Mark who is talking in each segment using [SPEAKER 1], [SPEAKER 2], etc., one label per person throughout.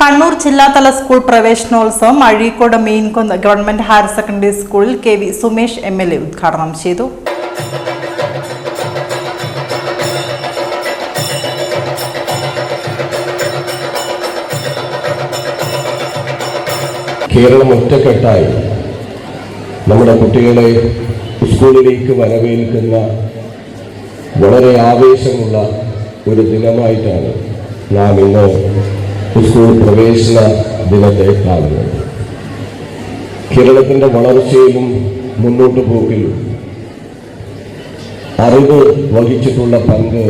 [SPEAKER 1] കണ്ണൂർ ജില്ലാതല സ്കൂൾ പ്രവേശനോത്സവം Azhikode മെയിൻകുന്ന് government higher secondary സ്കൂളിൽ കെ.വി. സുമേഷ് എം.എൽ.എ. ഉദ്ഘാടനം ചെയ്തു.
[SPEAKER 2] കേരളം ഒറ്റക്കെട്ടായി നമ്മുടെ കുട്ടികളെ സ്കൂളിലേക്ക് വരവേൽക്കുന്ന വളരെ ആവേശമുള്ള ഒരു ദിനമായിട്ടാണ് നാം ഇന്ന് സ്കൂൾ പ്രവേശന ദിനത്തെ കാണുന്നത്. കേരളത്തിൻ്റെ വളർച്ചയിലും മുന്നോട്ട് പോക്കിലും അറിവ് വഹിച്ചിട്ടുള്ള പങ്ക്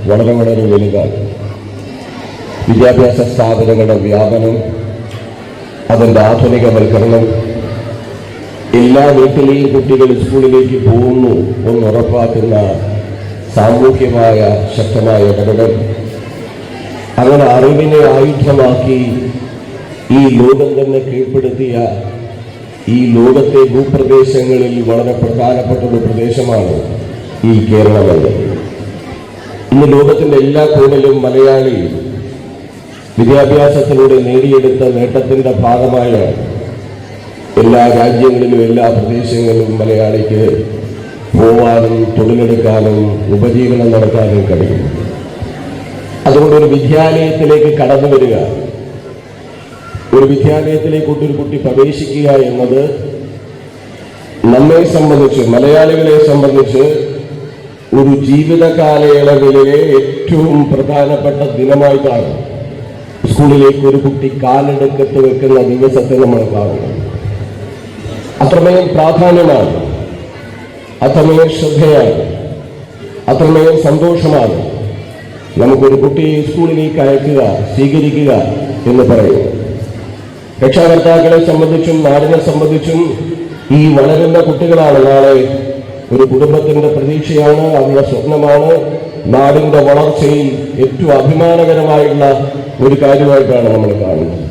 [SPEAKER 2] വളരെ വളരെ വലുതാണ്. വിദ്യാഭ്യാസ സ്ഥാപനങ്ങളുടെ വ്യാപനം, അതിൻ്റെ ആധുനികവൽക്കരണം, എല്ലാ വീട്ടിലെയും കുട്ടികൾ സ്കൂളിലേക്ക് പോകുന്നു എന്ന് ഉറപ്പാക്കുന്ന സാമൂഹ്യമായ ശക്തമായ ഇടപെടൽ, അങ്ങനെ അറിവിനെ ആയുധമാക്കി ഈ ലോകം തന്നെ കീഴ്പ്പെടുത്തിയ ഈ ലോകത്തെ ഭൂപ്രദേശങ്ങളിൽ വളരെ പ്രധാനപ്പെട്ട ഒരു പ്രദേശമാണ് ഈ കേരളമെന്നത്. ഇന്ന് ലോകത്തിൻ്റെ എല്ലാ കോണിലും മലയാളി വിദ്യാഭ്യാസത്തിലൂടെ നേടിയെടുത്ത നേട്ടത്തിൻ്റെ ഭാഗമായ എല്ലാ രാജ്യങ്ങളിലും എല്ലാ പ്രദേശങ്ങളിലും മലയാളിക്ക് പോവാനും തൊഴിലെടുക്കാനും ഉപജീവനം നടത്താനും കഴിയും. അതുകൊണ്ട് ഒരു വിദ്യാലയത്തിലേക്ക് കടന്നു വരിക, ഒരു വിദ്യാലയത്തിലേക്ക് ഒരു കുട്ടി പ്രവേശിക്കുക എന്നത് നമ്മെ സംബന്ധിച്ച്, മലയാളികളെ സംബന്ധിച്ച് ഒരു ജീവിത കാലയളവിലെ ഏറ്റവും പ്രധാനപ്പെട്ട ദിനമായിട്ടാണ് സ്കൂളിലേക്ക് ഒരു കുട്ടി കാലെടുക്കത്ത് വെക്കുന്ന ദിവസത്തെ നമ്മൾ കാണുന്നത്. അത്രമേൽ പ്രാധാന്യമാണ്, അത്രമേൽ ശ്രദ്ധയാണ്, അത്രമേൽ സന്തോഷമാണ് നമുക്കൊരു കുട്ടിയെ സ്കൂളിലേക്ക് അയക്കുക, സ്വീകരിക്കുക എന്ന് പറയുന്നത്. രക്ഷാകർത്താക്കളെ സംബന്ധിച്ചും നാടിനെ സംബന്ധിച്ചും ഈ വളരുന്ന കുട്ടികളാണ് നാളെ ഒരു കുടുംബത്തിന്റെ പ്രതീക്ഷയാണ്, അവരുടെ സ്വപ്നമാണ്. നാടിന്റെ വളർച്ചയിൽ ഏറ്റവും അഭിമാനകരമായുള്ള ഒരു കാര്യമായിട്ടാണ് നമ്മൾ കാണുന്നത്.